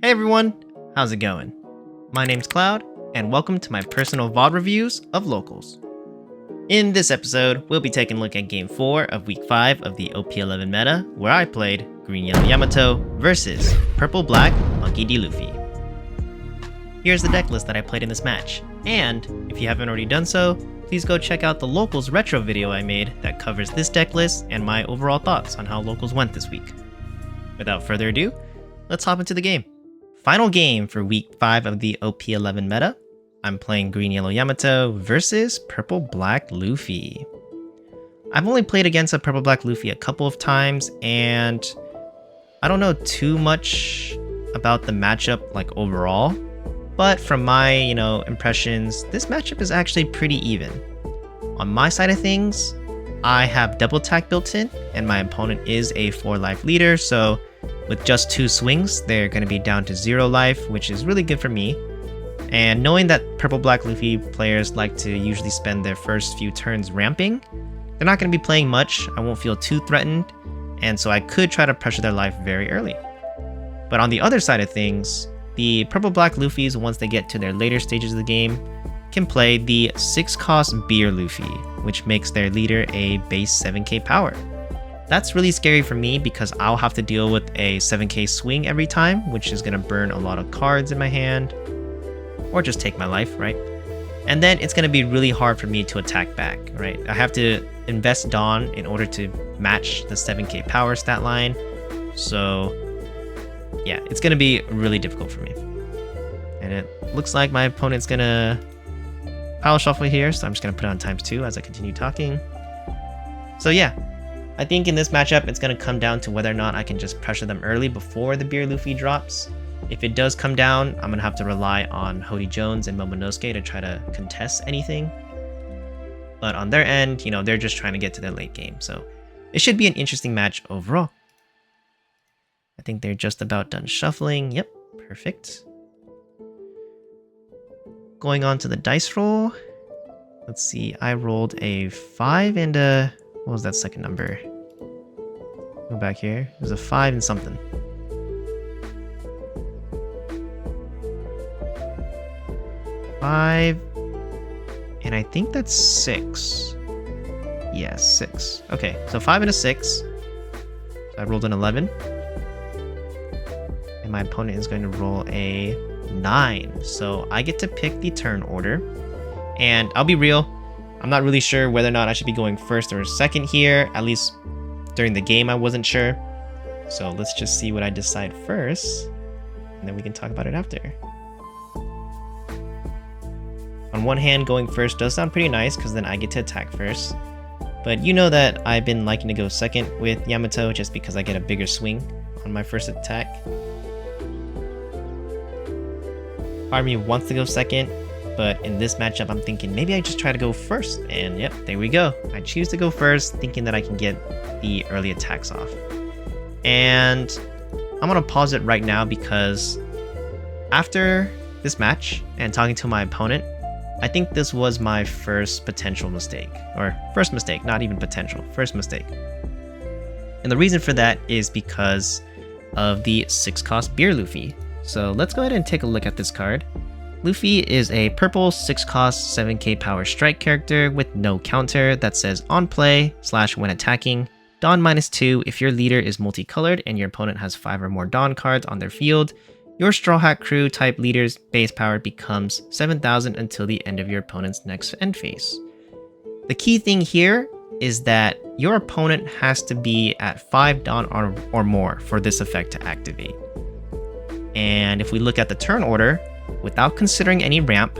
Hey everyone, how's it going? My name's Cloud, and welcome to my personal VOD reviews of Locals. In this episode, we'll be taking a look at Game 4 of Week 5 of the OP11 Meta, where I played Green Yellow Yamato versus Purple Black Monkey D. Luffy. Here's the deck list that I played in this match, and if you haven't already done so, please go check out the Locals retro video I made that covers this deck list and my overall thoughts on how Locals went this week. Without further ado, let's hop into the game. Final game for Week 5 of the OP11 Meta. I'm playing Green Yellow Yamato versus Purple Black Luffy. I've only played against a Purple Black Luffy a couple of times, and I don't know too much about the matchup like overall, but from my, impressions, this matchup is actually pretty even. On my side of things, I have double attack built in, and my opponent is a 4 life leader, so with just 2 swings, they're going to be down to 0 life, which is really good for me. And knowing that Purple Black Luffy players like to usually spend their first few turns ramping, they're not going to be playing much, I won't feel too threatened, and so I could try to pressure their life very early. But on the other side of things, the Purple Black Luffys, once they get to their later stages of the game, can play the 6-cost Beer Luffy, which makes their leader a base 7k power. That's really scary for me because I'll have to deal with a 7k swing every time, which is going to burn a lot of cards in my hand, or just take my life, right? And then it's going to be really hard for me to attack back, right? I have to invest Dawn in order to match the 7k power stat line, so yeah, it's going to be really difficult for me. And it looks like my opponent's going to pile shuffle here, so I'm just going to put it on ×2 as I continue talking. So yeah, I think in this matchup, it's going to come down to whether or not I can just pressure them early before the Beer Luffy drops. If it does come down, I'm going to have to rely on Hody Jones and Momonosuke to try to contest anything. But on their end, they're just trying to get to their late game. So it should be an interesting match overall. I think they're just about done shuffling. Yep, perfect. Going on to the dice roll. Let's see, I rolled a 5 and a... what was that second number? Go back here. It was a 5 and something. Five, and I think that's 6. Yeah, 6. Okay, so 5 and a 6. So I rolled an 11. And my opponent is going to roll a 9. So I get to pick the turn order. And I'll be real, I'm not really sure whether or not I should be going first or second here. At least during the game, I wasn't sure. So let's just see what I decide first, and then we can talk about it after. On one hand, going first does sound pretty nice because then I get to attack first. But you know that I've been liking to go second with Yamato just because I get a bigger swing on my first attack. Part of me wants to go second, but in this matchup, I'm thinking maybe I just try to go first. And yep, there we go. I choose to go first, thinking that I can get the early attacks off. And I'm going to pause it right now because after this match and talking to my opponent, I think this was my first potential mistake. Or first mistake, not even potential, first mistake. And the reason for that is because of the 6-cost Beer Luffy. So let's go ahead and take a look at this card. Luffy is a purple 6-cost 7k power strike character with no counter that says on play / when attacking, Dawn -2 if your leader is multicolored and your opponent has 5 or more Dawn cards on their field. Your Straw Hat Crew type leader's base power becomes 7,000 until the end of your opponent's next end phase. The key thing here is that your opponent has to be at 5 Dawn or more for this effect to activate. And if we look at the turn order, without considering any ramp,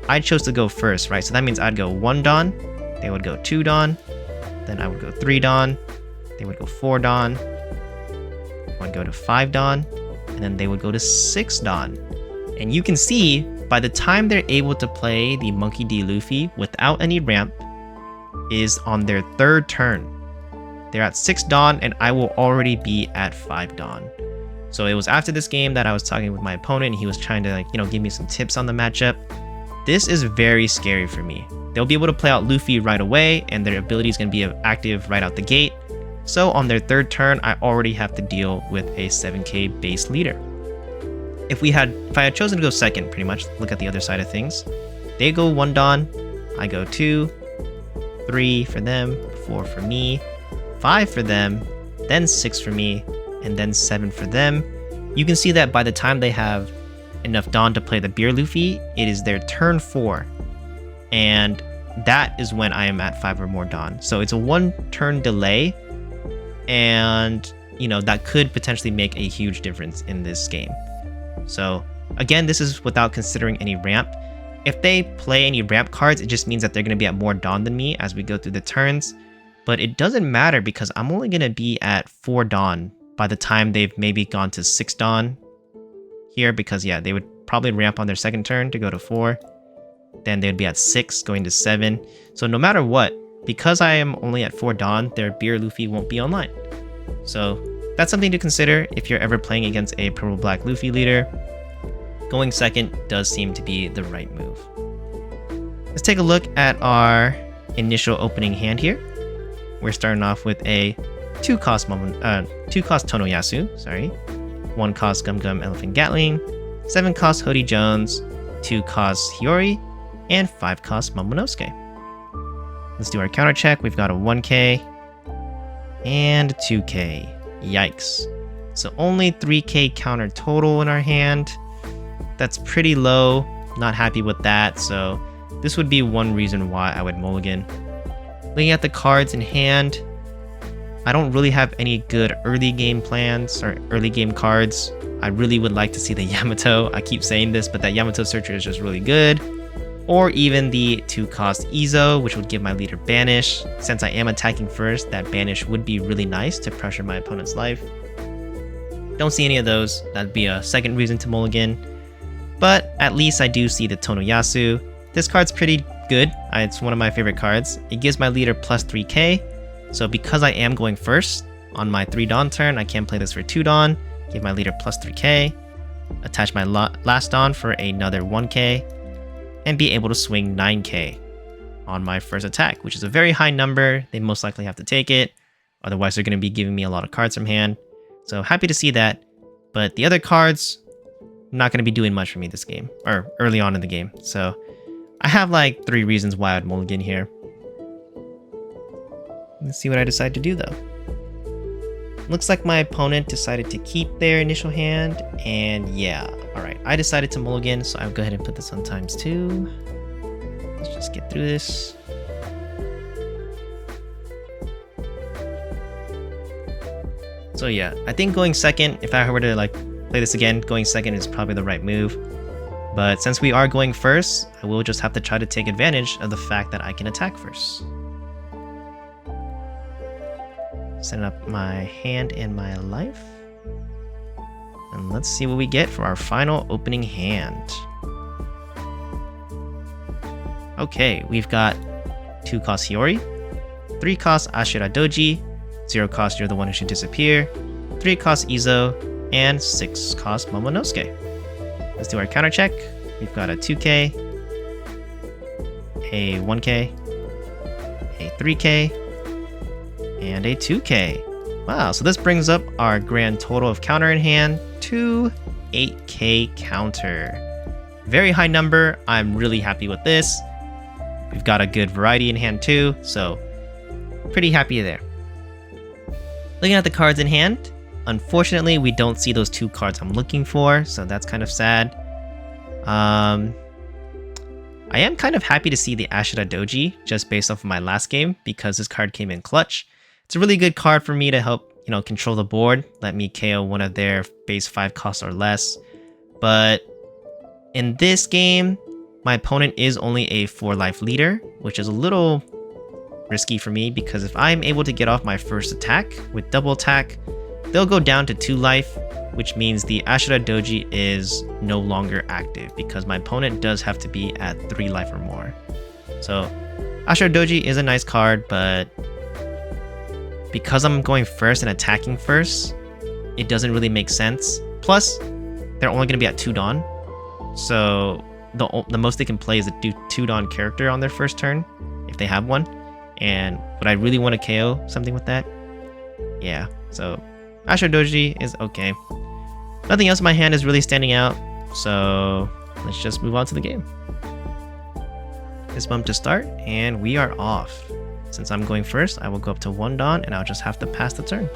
I chose to go first, right? So that means I'd go 1 Dawn, they would go 2 Dawn, then I would go 3 Dawn, they would go 4 Dawn, I would go to 5 Dawn, and then they would go to 6 Dawn. And you can see, by the time they're able to play the Monkey D. Luffy without any ramp, is on their 3rd turn. They're at 6 Dawn, and I will already be at 5 Dawn. So it was after this game that I was talking with my opponent, and he was trying to give me some tips on the matchup. This is very scary for me. They'll be able to play out Luffy right away, and their ability is going to be active right out the gate. So on their 3rd turn, I already have to deal with a 7k base leader. if I had chosen to go second, pretty much, look at the other side of things. They go 1 Dawn, I go 2, 3 for them, 4 for me, 5 for them, then 6 for me, and then 7 for them. You can see that by the time they have enough Dawn to play the Beer Luffy, it is their turn 4. And that is when I am at 5 or more Dawn. So it's a 1 turn delay, and you know, that could potentially make a huge difference in this game. So again, this is without considering any ramp. If they play any ramp cards, it just means that they're going to be at more Dawn than me as we go through the turns. But it doesn't matter because I'm only going to be at 4 Dawn by the time they've maybe gone to 6 Dawn here, because yeah, they would probably ramp on their second turn to go to 4. Then they'd be at 6 going to 7. So no matter what, because I am only at 4 Dawn, their Beer Luffy won't be online. So that's something to consider if you're ever playing against a Purple Black Luffy leader. Going second does seem to be the right move. Let's take a look at our initial opening hand here. We're starting off with a 2-cost Tonoyasu, sorry, 1-cost Gum Gum Elephant Gatling, 7-cost Hody Jones, 2-cost Hiyori, and 5-cost Momonosuke. Let's do our counter check. We've got a 1k and a 2k. Yikes. So only 3k counter total in our hand. That's pretty low. Not happy with that. So this would be one reason why I would mulligan. Looking at the cards in hand, I don't really have any good early game plans or early game cards. I really would like to see the Yamato. I keep saying this, but that Yamato searcher is just really good. Or even the 2-cost Izo, which would give my leader Banish. Since I am attacking first, that Banish would be really nice to pressure my opponent's life. Don't see any of those. That'd be a second reason to mulligan. But at least I do see the Tonoyasu. This card's pretty good. It's one of my favorite cards. It gives my leader plus 3k. So because I am going first on my 3 Dawn turn, I can play this for 2 Dawn. Give my leader plus 3k. Attach my last Dawn for another 1k. And be able to swing 9k on my first attack, which is a very high number. They most likely have to take it. Otherwise, they're going to be giving me a lot of cards from hand. So happy to see that. But the other cards, not going to be doing much for me this game, or early on in the game. So I have like 3 reasons why I'd mulligan here. Let's see what I decide to do though. Looks like my opponent decided to keep their initial hand, and yeah, alright, I decided to mulligan, so I'll go ahead and put this on ×2. Let's just get through this. So yeah, I think going second, if I were to like play this again, going second is probably the right move. But since we are going first, I will just have to try to take advantage of the fact that I can attack first. Setting up my hand and my life. And let's see what we get for our final opening hand. Okay, we've got 2-cost Hiyori, 3-cost Ashura Doji, 0-cost You're the One Who Should Disappear, 3-cost Izo, and 6-cost Momonosuke. Let's do our counter check. We've got a 2k, a 1k, a 3k, and a 2k. Wow, so this brings up our grand total of counter in hand to 8k counter. Very high number. I'm really happy with this. We've got a good variety in hand too, so pretty happy there. Looking at the cards in hand, unfortunately we don't see those 2 cards I'm looking for, so that's kind of sad. I am kind of happy to see the Ashura Doji just based off of my last game because this card came in clutch. It's a really good card for me to help, you know, control the board, let me KO one of their base 5 costs or less. But in this game, my opponent is only a 4-life leader, which is a little risky for me because if I'm able to get off my first attack with double attack, they'll go down to 2 life, which means the Ashura Doji is no longer active because my opponent does have to be at 3 life or more. So Ashura Doji is a nice card, but because I'm going first and attacking first, it doesn't really make sense. Plus, they're only going to be at 2 Dawn, so the most they can play is a 2 Dawn character on their first turn, if they have one. And would I really want to KO something with that? Yeah, so Ashura Doji is okay. Nothing else in my hand is really standing out. So let's just move on to the game. This bump to start, and we are off. Since I'm going first, I will go up to 1 Dawn, and I'll just have to pass the turn.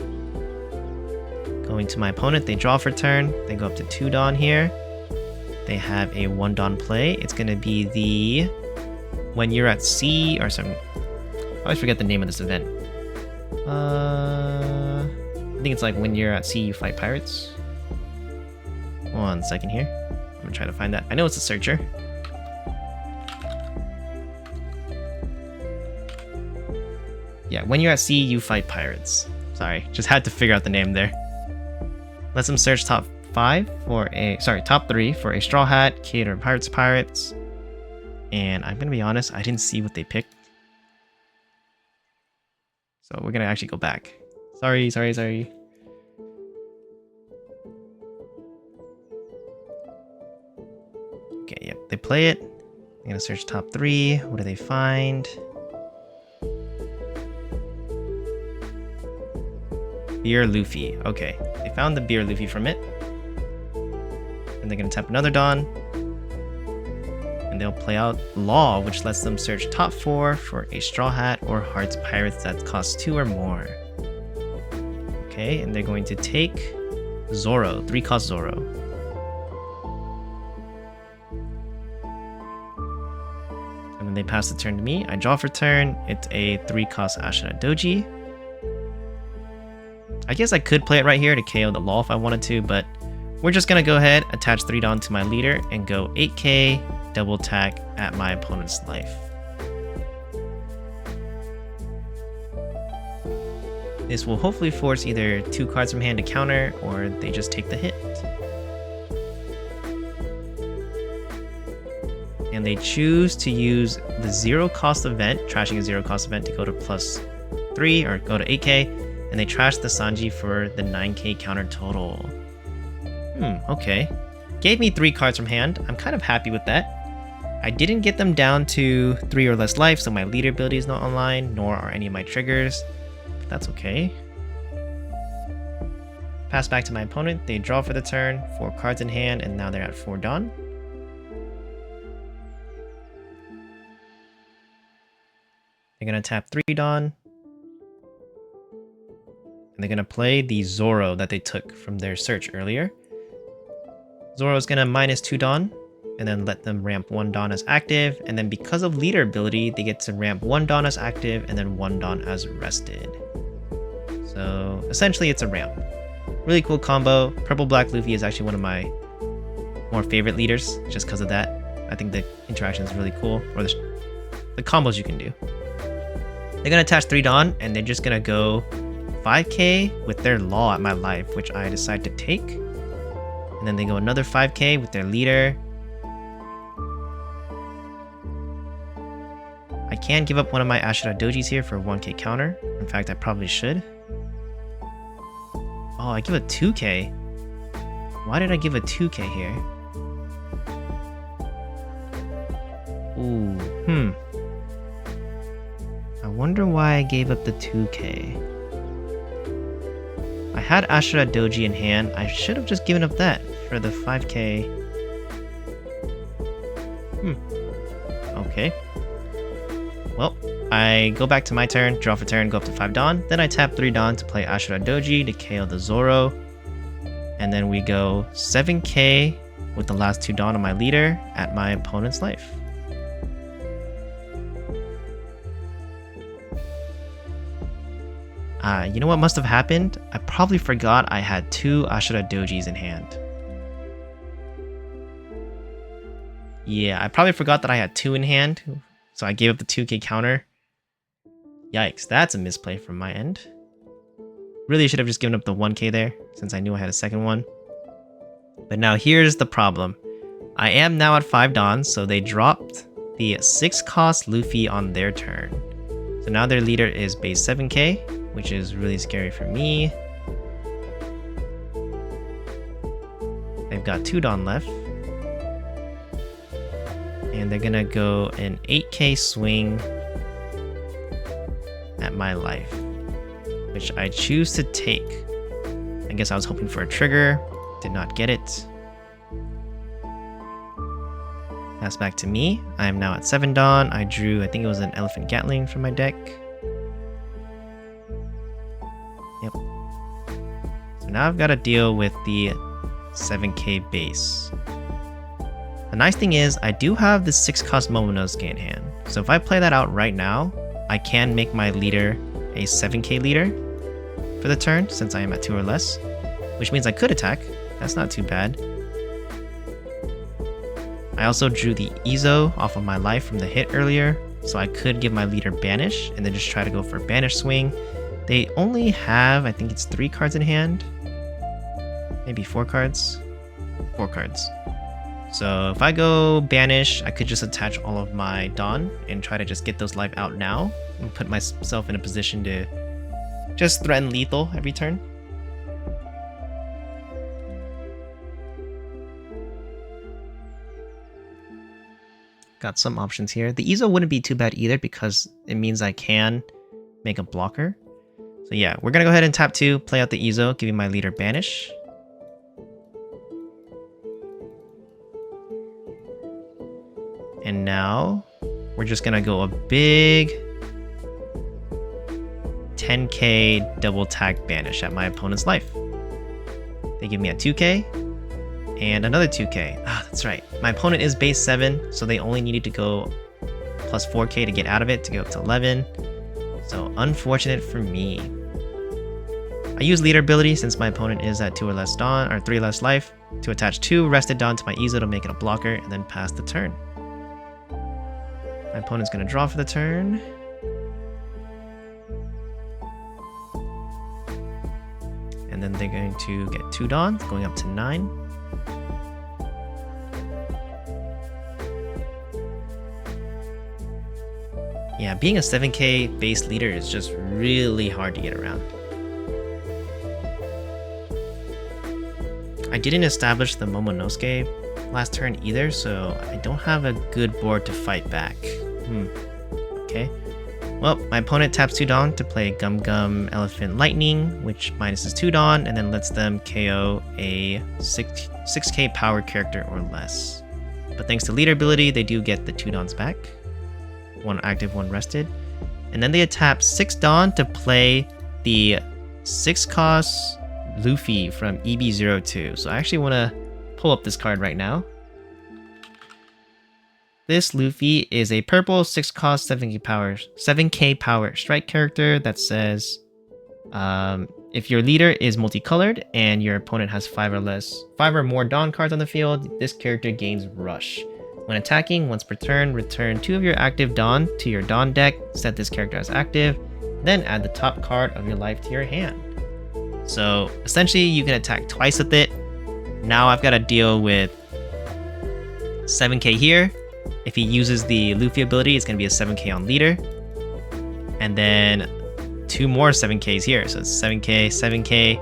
Going to my opponent, they draw for turn. They go up to 2 Dawn here. They have a 1 Dawn play. It's going to be the when you're at sea or some. I always forget the name of this event. I think it's like when you're at sea, you fight pirates. 1 second here. I'm gonna try to find that. I know it's a searcher. Yeah, when you're at sea, you fight pirates. Sorry, just had to figure out the name there. Let's them search top 3 for a Straw Hat, Kato, Pirates. And I'm gonna be honest, I didn't see what they picked. So we're gonna actually go back. Sorry. Okay, yep, they play it. I'm gonna search top 3. What do they find? Beer Luffy. Okay, they found the Beer Luffy from it. And they're gonna tap another Dawn. And they'll play out Law, which lets them search top 4 for a Straw Hat or Hearts Pirates that cost 2 or more. Okay, and they're going to take Zoro, 3-cost Zoro. And then they pass the turn to me. I draw for turn. It's a 3-cost Ashina Doji. I guess I could play it right here to KO the Law if I wanted to, but we're just gonna go ahead, attach 3 Dawn to my leader, and go 8k, double attack at my opponent's life. This will hopefully force either 2 cards from hand to counter, or they just take the hit. And they choose to use the 0-cost event, trashing a 0-cost event to go to +3 or go to 8k, and they trash the Sanji for the 9k counter total. Okay. Gave me 3 cards from hand. I'm kind of happy with that. I didn't get them down to 3 or less life, so my leader ability is not online, nor are any of my triggers. But that's okay. Pass back to my opponent. They draw for the turn, 4 cards in hand, and now they're at 4 Dawn. They're gonna tap 3 Dawn. And they're gonna play the Zoro that they took from their search earlier. Zoro's gonna -2 Dawn, and then let them ramp 1 Dawn as active, and then because of leader ability, they get to ramp 1 Dawn as active, and then 1 Dawn as rested. So essentially it's a ramp. Really cool combo. Purple Black Luffy is actually one of my more favorite leaders, just because of that. I think the interaction is really cool, or the combos you can do. They're gonna attach 3 Dawn, and they're just gonna go 5k with their Law at my life, which I decide to take. And then they go another 5k with their leader. I can give up one of my Ashina Dojis here for 1k counter. In fact, I probably should. Oh, I give a 2k. Why did I give a 2k here? Ooh, I wonder why I gave up the 2k. I had Ashina Doji in hand. I should have just given up that for the 5k. Okay. Well, I go back to my turn, draw for turn, go up to 5 Dawn. Then I tap 3 Dawn to play Ashina Doji to KO the Zoro. And then we go 7k with the last 2 Dawn on my leader at my opponent's life. You know what must have happened? I probably forgot I had 2 Ashina Dojis in hand. Yeah, I probably forgot that I had 2 in hand, so I gave up the 2k counter. Yikes, that's a misplay from my end. Really should have just given up the 1k there, since I knew I had a second one. But now here's the problem. I am now at 5 Dawn, so they dropped the 6-cost Luffy on their turn. So now their leader is base 7k, which is really scary for me. They've got 2 Dawn left. And they're gonna go an 8k swing at my life, which I choose to take. I guess I was hoping for a trigger, did not get it. Pass back to me. I am now at 7 Dawn. I drew, I think it was an Elephant Gatling from my deck. Yep. So now I've got to deal with the 7k base. The nice thing is, I do have the 6-cost Momonosuke in hand. So if I play that out right now, I can make my leader a 7k leader for the turn, since I am at 2 or less. Which means I could attack. That's not too bad. I also drew the Izo off of my life from the hit earlier, so I could give my leader Banish, and then just try to go for Banish swing. They only have, I think it's 3 cards in hand. Maybe 4 cards? 4 cards. So if I go Banish, I could just attach all of my Dawn and try to just get those life out now and put myself in a position to just threaten lethal every turn. Got some options here. The Izo wouldn't be too bad either because it means I can make a blocker. So yeah, we're gonna go ahead and tap 2, play out the Izo, giving my leader Banish. And now we're just gonna go a big 10k double tag Banish at my opponent's life. They give me a 2k and another 2k. Ah, that's right. My opponent is base 7, so they only needed to go plus 4k to get out of it to go up to 11. So unfortunate for me. I use leader ability since my opponent is at 2 or less Dawn or 3 less life to attach 2 rested Dawn to my Izo to make it a blocker and then pass the turn. My opponent's gonna draw for the turn. And then they're going to get 2 Dawns, going up to 9. Yeah, being a 7k base leader is just really hard to get around. I didn't establish the Momonosuke last turn either, so I don't have a good board to fight back. Okay. Well, my opponent taps 2 Dawn to play Gum Gum Elephant Lightning, which minuses 2 Dawn and then lets them KO a 6k power character or less. But thanks to leader ability, they do get the 2 Dawns back. 1 active, 1 rested. And then they tap 6 Dawn to play the 6-cost Luffy from EB02. So I actually want to pull up this card right now. This Luffy is a purple 6-cost 7k power strike character that says if your leader is multicolored and your opponent has 5 or more Dawn cards on the field, this character gains Rush. When attacking, once per turn, return 2 of your active Dawn to your Dawn deck, set this character as active, then add the top card of your life to your hand. So essentially you can attack twice with it. Now I've got to deal with 7k here. If he uses the Luffy ability, it's going to be a 7k on leader. And then 2 more 7ks here. So it's 7k, 7k.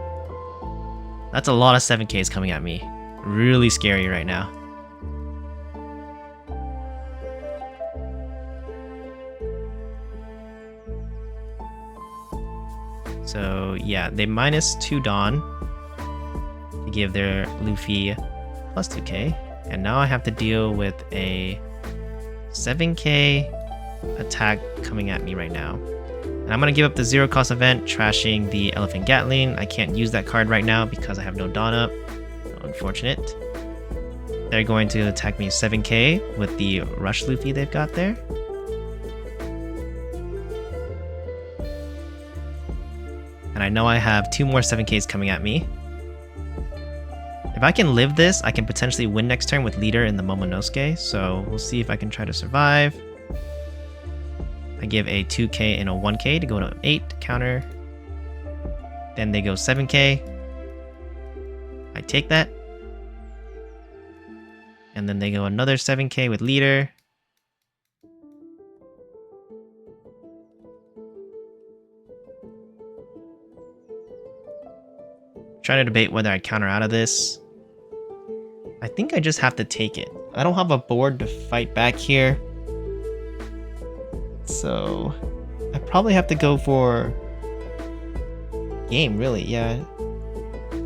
That's a lot of 7ks coming at me. Really scary right now. So yeah, they minus 2 Dawn to give their Luffy plus 2k. And now I have to deal with a 7k attack coming at me right now. And I'm going to give up the 0-cost event, trashing the Elephant Gatling. I can't use that card right now because I have no Dawn up. So unfortunate. They're going to attack me 7k with the Rush Luffy they've got there. And I know I have 2 more 7ks coming at me. If I can live this, I can potentially win next turn with leader in the Momonosuke, so we'll see if I can try to survive. I give a 2k and a 1k to go to 8 counter. Then they go 7k. I take that. And then they go another 7k with leader. Trying to debate whether I counter out of this. I think I just have to take it. I don't have a board to fight back here. So I probably have to go for game, really. Yeah.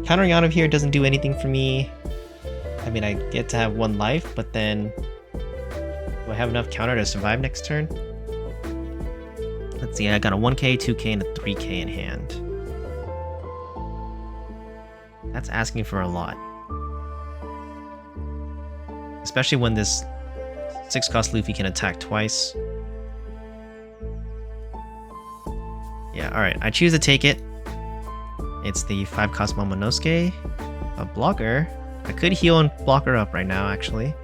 Countering out of here doesn't do anything for me. I mean, I get to have 1 life, but then Do I have enough counter to survive next turn? Let's see, I got a 1k, 2k, and a 3k in hand. That's asking for a lot. Especially when this 6-cost Luffy can attack twice. Yeah, alright, I choose to take it. It's the 5-cost Momonosuke. A blocker. I could heal and block her up right now, actually.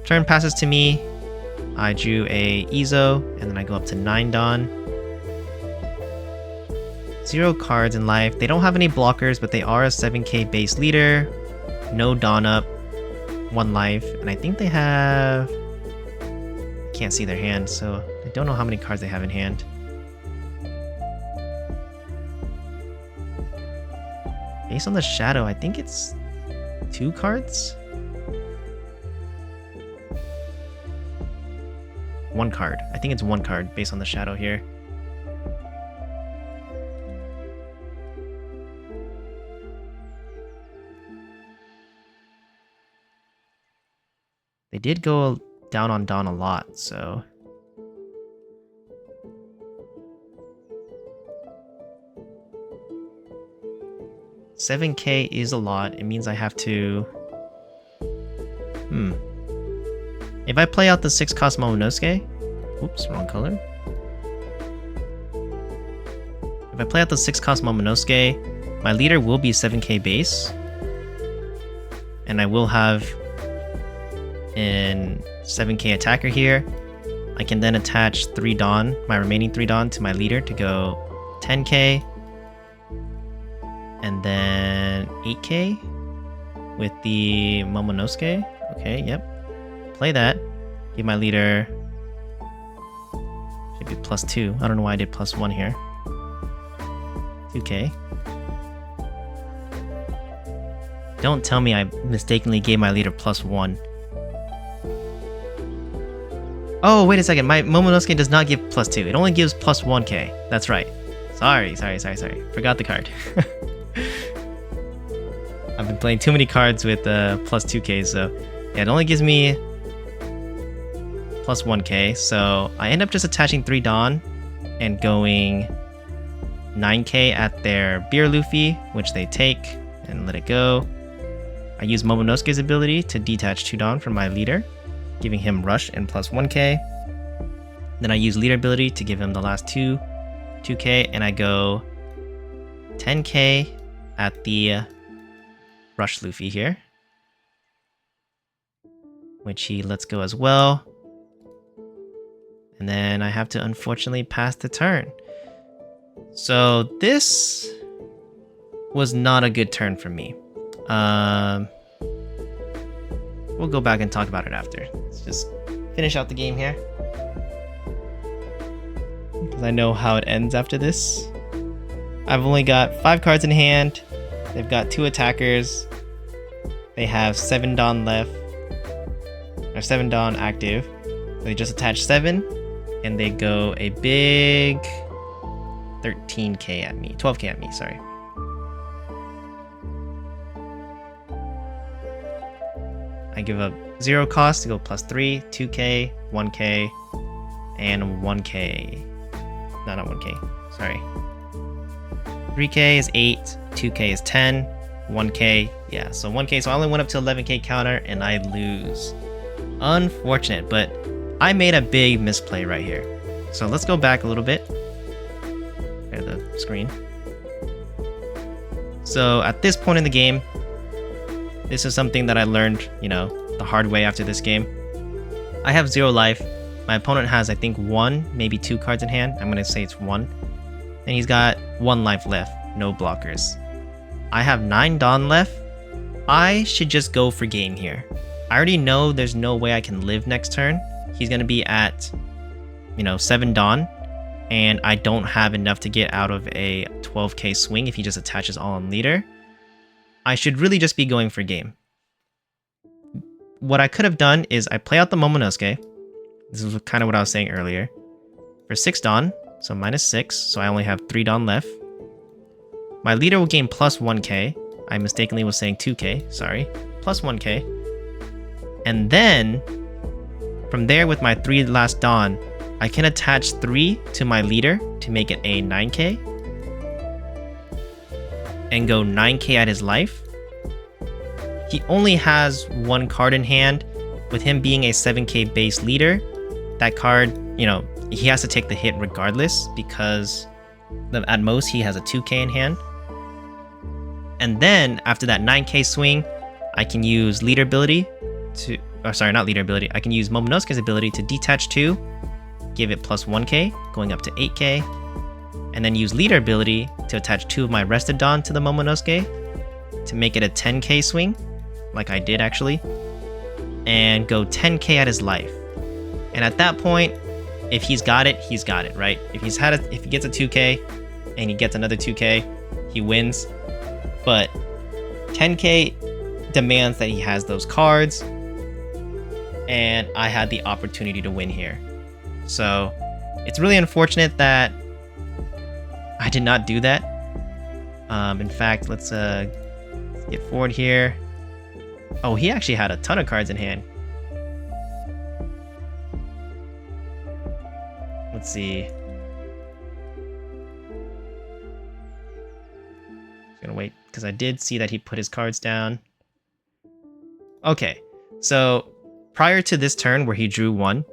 Turn passes to me. I drew a Izo, and then I go up to 9 Dawn. 0 cards in life. They don't have any blockers, but they are a 7k base leader. No Dawn up. 1 life. And I think they have... I can't see their hand, so I don't know how many cards they have in hand. Based on the shadow, I think it's 2 cards? 1 card. I think it's 1 card based on the shadow here. They did go down on Dawn a lot, so... $7k is a lot. It means I have to... If I play out the 6-cost Momonosuke... Oops, wrong color. If I play out the 6-cost Momonosuke, my leader will be 7k base. And I will have an 7k attacker here. I can then attach 3 Dawn, my remaining 3 Dawn, to my leader to go 10k. And then 8k with the Momonosuke. Okay, yep. Play that. Give my leader... should be +2. I don't know why I did +1 here. 2k. Don't tell me I mistakenly gave my leader +1. Oh, wait a second. My Momonosuke does not give +2. It only gives +1k. That's right. Sorry. Forgot the card. I've been playing too many cards with +2k, so yeah, it only gives me +1k. So I end up just attaching 3 Dawn and going 9k at their Beer Luffy, which they take and let it go. I use Momonosuke's ability to detach 2 Dawn from my leader, giving him rush and +1k. Then I use leader ability to give him the last 2k, and I go 10k at the Rush Luffy here, which he lets go as well. And then I have to unfortunately pass the turn. So this was not a good turn for me. We'll go back and talk about it after. Let's just finish out the game here, because I know how it ends after this. I've only got 5 cards in hand. They've got 2 attackers. They have 7 Dawn left. Or 7 Dawn active. They just attach 7. And they go a big 13k at me. 12k at me, sorry. I give up 0 cost to go +3, 2k, 1k, and 1k. No, not 1k. Sorry. 3k is 8, 2k is 10, 1k, yeah, so 1k, so I only went up to 11k counter and I lose. Unfortunate, but I made a big misplay right here. So let's go back a little bit. Clear the screen. So at this point in the game, this is something that I learned, the hard way after this game. I have 0 life. My opponent has, I think, 1, maybe 2 cards in hand. I'm gonna say it's 1. And he's got 1 life left, no blockers. I have 9 Dawn left. I should just go for game here. I already know there's no way I can live next turn. He's gonna be at, 7 Dawn, and I don't have enough to get out of a 12k swing if he just attaches all on leader. I should really just be going for game. What I could have done is I play out the Momonosuke. This is kind of what I was saying earlier. For 6 Dawn, so -6, so I only have 3 Dawn left. My leader will gain +1k. I mistakenly was saying 2k, sorry. +1k. And then From there, with my 3 last Dawn, I can attach 3 to my leader to make it a 9k. And go 9k at his life. He only has 1 card in hand. With him being a 7k base leader, that card, you know, he has to take the hit regardless because at most he has a 2k in hand. And then after that 9k swing, I can use leader ability to, or sorry, not leader ability. I can use Momonosuke's ability to detach 2, give it plus 1k, going up to 8k, and then use leader ability to attach 2 of my rested Dawn to the Momonosuke to make it a 10k swing, like I did actually, and go 10k at his life. And at that point, if he's got it, right? If he gets a 2k and he gets another 2k, he wins. But 10k demands that he has those cards, and I had the opportunity to win here. So it's really unfortunate that I did not do that. In fact, let's get forward here. Oh, he actually had a ton of cards in hand. Let's see. Just gonna wait because I did see that he put his cards down. Okay, so prior to this turn where he drew 1,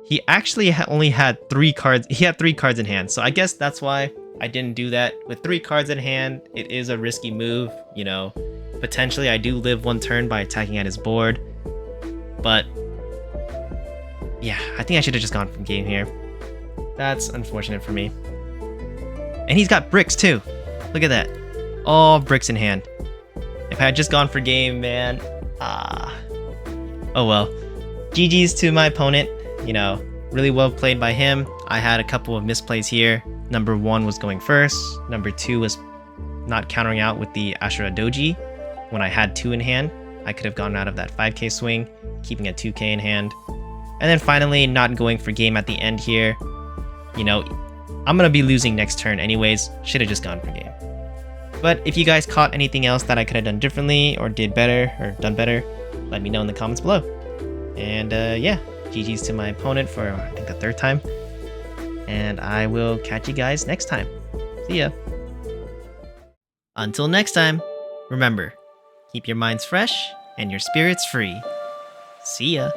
he actually only had 3 cards. He had 3 cards in hand, so I guess that's why I didn't do that. With 3 cards in hand, it is a risky move, you know. Potentially, I do live 1 turn by attacking at his board, but yeah, I think I should have just gone from game here. That's unfortunate for me. And he's got bricks too. Look at that. All bricks in hand. If I had just gone for game, man. Oh well. GG's to my opponent. You know, really well played by him. I had a couple of misplays here. Number 1 was going first. Number 2 was not countering out with the Ashura Doji. When I had 2 in hand, I could have gone out of that 5k swing, keeping a 2k in hand. And then finally, not going for game at the end here. You know, I'm going to be losing next turn anyways. Should have just gone for game. But if you guys caught anything else that I could have done differently or did better or done better, let me know in the comments below. And yeah, GG's to my opponent for, I think, the 3rd time. And I will catch you guys next time. See ya. Until next time, remember, keep your minds fresh and your spirits free. See ya.